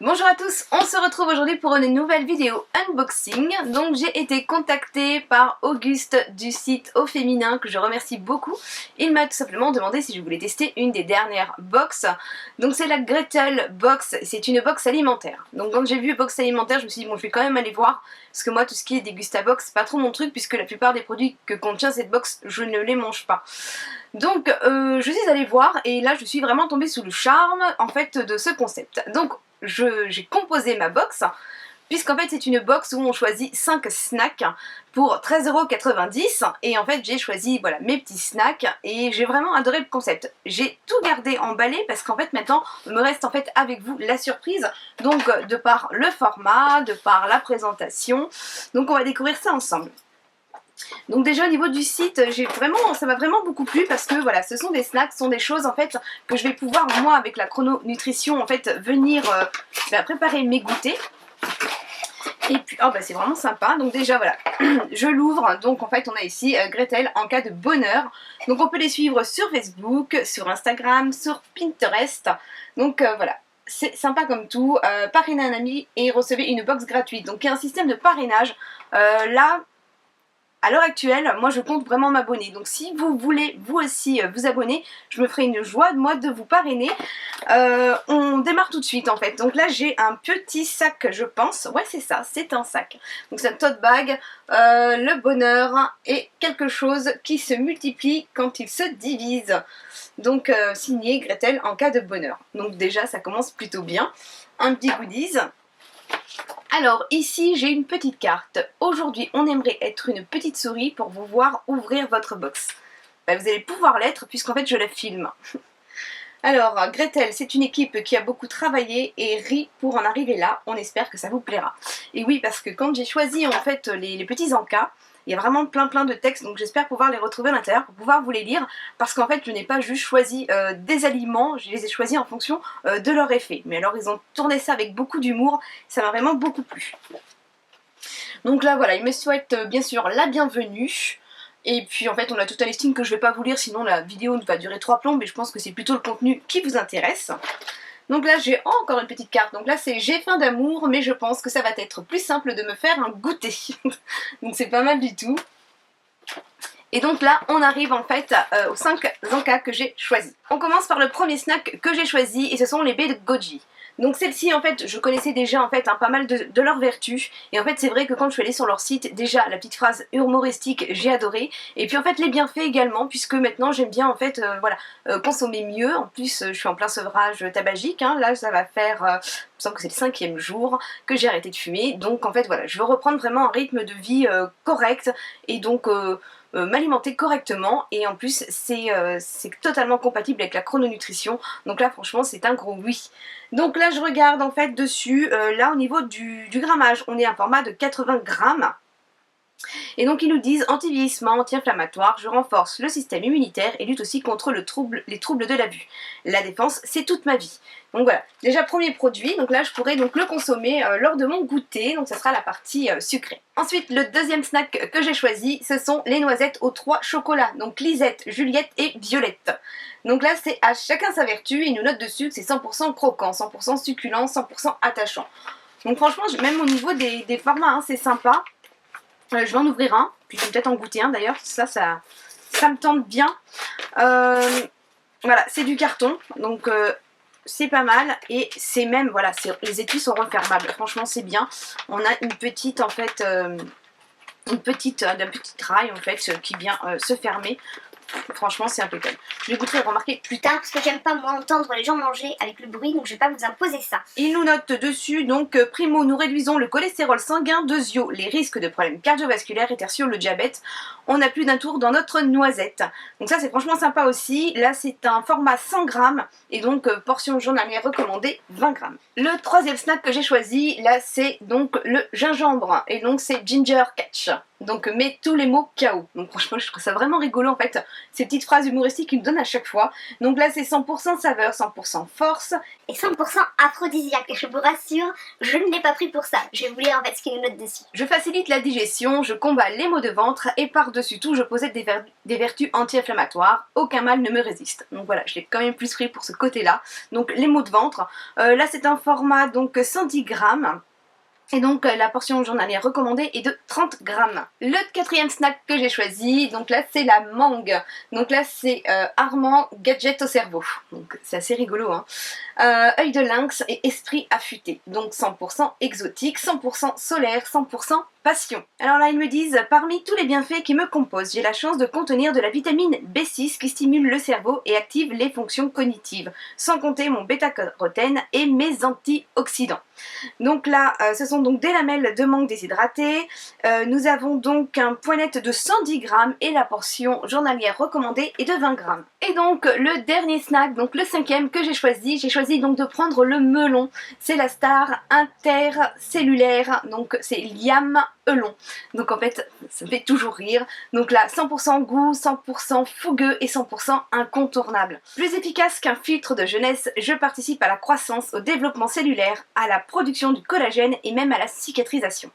Bonjour à tous, on se retrouve aujourd'hui pour une nouvelle vidéo unboxing. Donc j'ai été contactée par Auguste du site Au Féminin, que je remercie beaucoup. Il m'a tout simplement demandé si je voulais tester une des dernières box. Donc c'est la Gretel Box, c'est une box alimentaire. Donc quand j'ai vu box alimentaire, je me suis dit bon, je vais quand même aller voir, parce que moi tout ce qui est Dégustabox c'est pas trop mon truc, puisque la plupart des produits que contient cette box, je ne les mange pas. Donc je suis allée voir et là je suis vraiment tombée sous le charme en fait de ce concept. Donc j'ai composé ma box, puisqu'en fait c'est une box où on choisit 5 snacks pour 13,90 € et en fait j'ai choisi voilà mes petits snacks et j'ai vraiment adoré le concept. J'ai tout gardé emballé parce qu'en fait maintenant il me reste en fait avec vous la surprise, donc de par le format, de par la présentation, donc on va découvrir ça ensemble. Donc déjà au niveau du site, ça m'a vraiment beaucoup plu parce que voilà, ce sont des snacks, ce sont des choses en fait que je vais pouvoir moi avec la chrononutrition en fait venir préparer mes goûters. Et puis oh bah c'est vraiment sympa. Donc déjà voilà, je l'ouvre. Donc en fait on a ici Gretel en cas de bonheur. Donc on peut les suivre sur Facebook, sur Instagram, sur Pinterest. Donc voilà. C'est sympa comme tout, parrainez un ami et recevez une box gratuite. Donc il y a un système de parrainage. Là, à l'heure actuelle, moi je compte vraiment m'abonner. Donc si vous voulez vous aussi vous abonner, je me ferai une joie moi de vous parrainer. On démarre tout de suite en fait. Donc là j'ai un petit sac, je pense. Ouais c'est ça, c'est un sac. Donc c'est un tote bag, le bonheur et quelque chose qui se multiplie quand il se divise. Donc signé Gretel en cas de bonheur. Donc déjà ça commence plutôt bien. Un petit goodies. Alors ici j'ai une petite carte. Aujourd'hui on aimerait être une petite souris pour vous voir ouvrir votre box. Vous allez pouvoir l'être puisqu'en fait je la filme. Alors Gretel, c'est une équipe qui a beaucoup travaillé et ri pour en arriver là. On espère que ça vous plaira. Et oui, parce que quand j'ai choisi en fait les petits encas, il y a vraiment plein de textes, donc j'espère pouvoir les retrouver à l'intérieur pour pouvoir vous les lire, parce qu'en fait je n'ai pas juste choisi des aliments, je les ai choisis en fonction de leur effet. Mais alors ils ont tourné ça avec beaucoup d'humour, ça m'a vraiment beaucoup plu. Donc là voilà, ils me souhaitent bien sûr la bienvenue. Et puis en fait on a tout un listing que je vais pas vous lire, sinon la vidéo va durer 3 plombs, mais je pense que c'est plutôt le contenu qui vous intéresse. Donc là j'ai encore une petite carte, donc là c'est j'ai faim d'amour, mais je pense que ça va être plus simple de me faire un goûter. Donc c'est pas mal du tout. Et donc là on arrive en fait aux 5 encas que j'ai choisis. On commence par le premier snack que j'ai choisi et ce sont les baies de goji. Donc celle-ci en fait je connaissais déjà en fait pas mal de leurs vertus, et en fait c'est vrai que quand je suis allée sur leur site, déjà la petite phrase humoristique j'ai adoré, et puis en fait les bienfaits également, puisque maintenant j'aime bien en fait consommer mieux. En plus je suis en plein sevrage tabagique, hein. Là ça va faire, il me semble que c'est le 5e jour que j'ai arrêté de fumer, donc en fait voilà je veux reprendre vraiment un rythme de vie correct, et donc m'alimenter correctement, et en plus c'est totalement compatible avec la chrononutrition, donc là franchement c'est un gros oui. Donc là je regarde en fait dessus, là au niveau du grammage on est à un format de 80 grammes. Et donc ils nous disent anti-vieillissement, anti-inflammatoire, je renforce le système immunitaire et lutte aussi contre les troubles de la vue. La défense, c'est toute ma vie. Donc voilà, déjà premier produit, donc là je pourrais donc le consommer lors de mon goûter, donc ça sera la partie sucrée. Ensuite le deuxième snack que j'ai choisi, ce sont les noisettes aux 3 chocolats, donc Lisette, Juliette et Violette. Donc là c'est à chacun sa vertu, il nous note dessus que c'est 100% croquant, 100% succulent, 100% attachant. Donc franchement même au niveau des formats hein, c'est sympa. Je vais en ouvrir un, puis je vais peut-être en goûter un d'ailleurs, ça me tente bien. Voilà, c'est du carton, donc c'est pas mal, et c'est même, voilà, les étuis sont refermables, franchement c'est bien. On a une petite, en fait, un petit rail, en fait, qui vient se fermer. Franchement c'est impeccable. Je les goûterai, remarquez, plus tard, parce que j'aime pas moi entendre les gens manger avec le bruit, donc je vais pas vous imposer ça. Il nous note dessus donc primo, nous réduisons le cholestérol sanguin, deuxio, les risques de problèmes cardiovasculaires, et tertio, le diabète. On a plus d'un tour dans notre noisette. Donc ça c'est franchement sympa aussi. Là c'est un format 100 grammes et donc portion journalière recommandée 20 grammes. Le troisième snack que j'ai choisi, là c'est donc le gingembre, et donc c'est Ginger Catch. donc mets tous les mots KO. Donc franchement je trouve ça vraiment rigolo en fait, ces petites phrases humoristiques qu'il me donne à chaque fois. Donc là c'est 100% saveur, 100% force. Et 100% aphrodisiaque. Et je vous rassure, je ne l'ai pas pris pour ça. Je vais vous lire en fait ce qu'il y a note dessus. Je facilite la digestion, je combats les maux de ventre et par-dessus tout je possède des vertus anti-inflammatoires, aucun mal ne me résiste. Donc voilà, je l'ai quand même plus pris pour ce côté-là. Donc les maux de ventre, là c'est un format donc 110 grammes. Et donc la portion journalière recommandée est de 30 grammes. Le quatrième snack que j'ai choisi, donc là c'est la mangue. Donc là c'est Armand gadget au cerveau. Donc c'est assez rigolo hein. Œil de lynx et esprit affûté. Donc 100% exotique, 100% solaire, 100% passion. Alors là ils me disent, parmi tous les bienfaits qui me composent, j'ai la chance de contenir de la vitamine B6 qui stimule le cerveau et active les fonctions cognitives. Sans compter mon bêta-carotène et mes antioxydants. Donc là ce sont donc des lamelles de mangue déshydratées. Nous avons donc un point net de 110 grammes et la portion journalière recommandée est de 20 grammes. Et donc le dernier snack, donc le cinquième que j'ai choisi donc de prendre le melon. C'est la star intercellulaire, donc c'est Liam Elon. Donc en fait ça me fait toujours rire. Donc là 100% goût, 100% fougueux et 100% incontournable. Plus efficace qu'un filtre de jeunesse, je participe à la croissance, au développement cellulaire, à la production du collagène et même à la cicatrisation.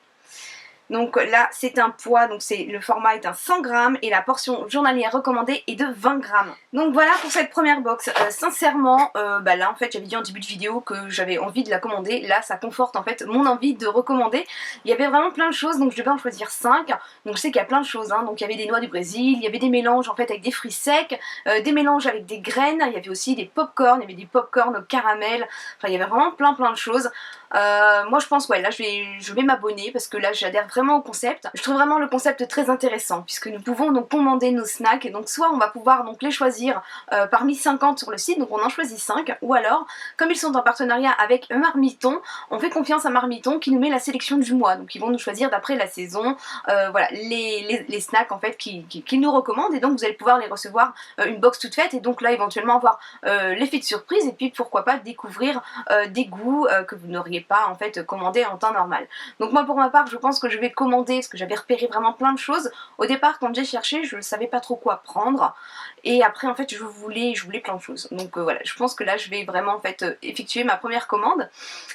Donc là c'est un poids, donc le format est un 100 grammes et la portion journalière recommandée est de 20 grammes. Donc voilà pour cette première box. Sincèrement, là en fait j'avais dit en début de vidéo que j'avais envie de la commander. Là ça conforte en fait mon envie de recommander. Il y avait vraiment plein de choses, donc je devais en choisir 5. Donc je sais qu'il y a plein de choses, hein. Donc il y avait des noix du Brésil, il y avait des mélanges en fait avec des fruits secs, des mélanges avec des graines, il y avait aussi des pop-corn, il y avait des pop-corn au caramel. Enfin il y avait vraiment plein de choses. Moi je pense ouais là je vais m'abonner parce que là j'adhère vraiment au concept. Je trouve vraiment le concept très intéressant puisque nous pouvons donc commander nos snacks et donc soit on va pouvoir donc les choisir parmi 50 sur le site, donc on en choisit 5, ou alors comme ils sont en partenariat avec Marmiton, on fait confiance à Marmiton qui nous met la sélection du mois, donc ils vont nous choisir d'après la saison voilà les snacks en fait qu'ils nous recommandent et donc vous allez pouvoir les recevoir une box toute faite et donc là éventuellement avoir l'effet de surprise et puis pourquoi pas découvrir des goûts que vous n'auriez pas en fait commandé en temps normal. Donc moi pour ma part je pense que je vais commander parce que j'avais repéré vraiment plein de choses. Au départ quand j'ai cherché je ne savais pas trop quoi prendre et après en fait je voulais plein de choses. Donc voilà, je pense que là je vais vraiment en fait effectuer ma première commande.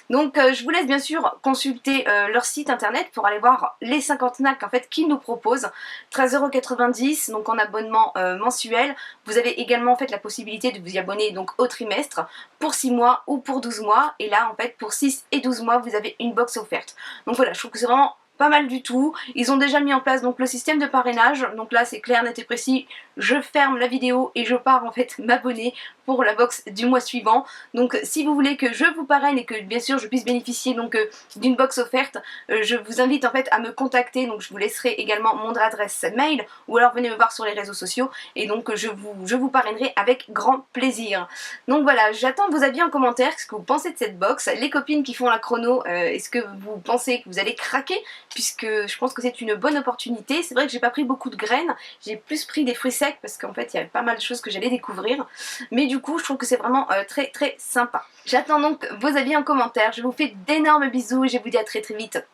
Donc je vous laisse bien sûr consulter leur site internet pour aller voir les 50 snacks en fait qu'ils nous proposent. 13,90 € donc en abonnement mensuel. Vous avez également en fait la possibilité de vous y abonner donc au trimestre pour 6 mois ou pour 12 mois et là en fait pour 6 et 12 mois vous avez une box offerte. Donc voilà, je trouve que c'est vraiment pas mal du tout. Ils ont déjà mis en place donc le système de parrainage, donc là c'est clair, net et précis. Je ferme la vidéo et je pars en fait m'abonner pour la box du mois suivant. Donc si vous voulez que je vous parraine et que bien sûr je puisse bénéficier donc d'une box offerte, je vous invite en fait à me contacter. Donc je vous laisserai également mon adresse mail ou alors venez me voir sur les réseaux sociaux et donc je vous parrainerai avec grand plaisir. Donc voilà, j'attends vos avis en commentaire, ce que vous pensez de cette box. Les copines qui font la chrono, est-ce que vous pensez que vous allez craquer, puisque je pense que c'est une bonne opportunité. C'est vrai que j'ai pas pris beaucoup de graines, j'ai plus pris des fruits secs parce qu'en fait il y avait pas mal de choses que j'allais découvrir, mais du coup je trouve que c'est vraiment très sympa. J'attends donc vos avis en commentaire, je vous fais d'énormes bisous et je vous dis à très vite.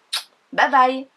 Bye bye.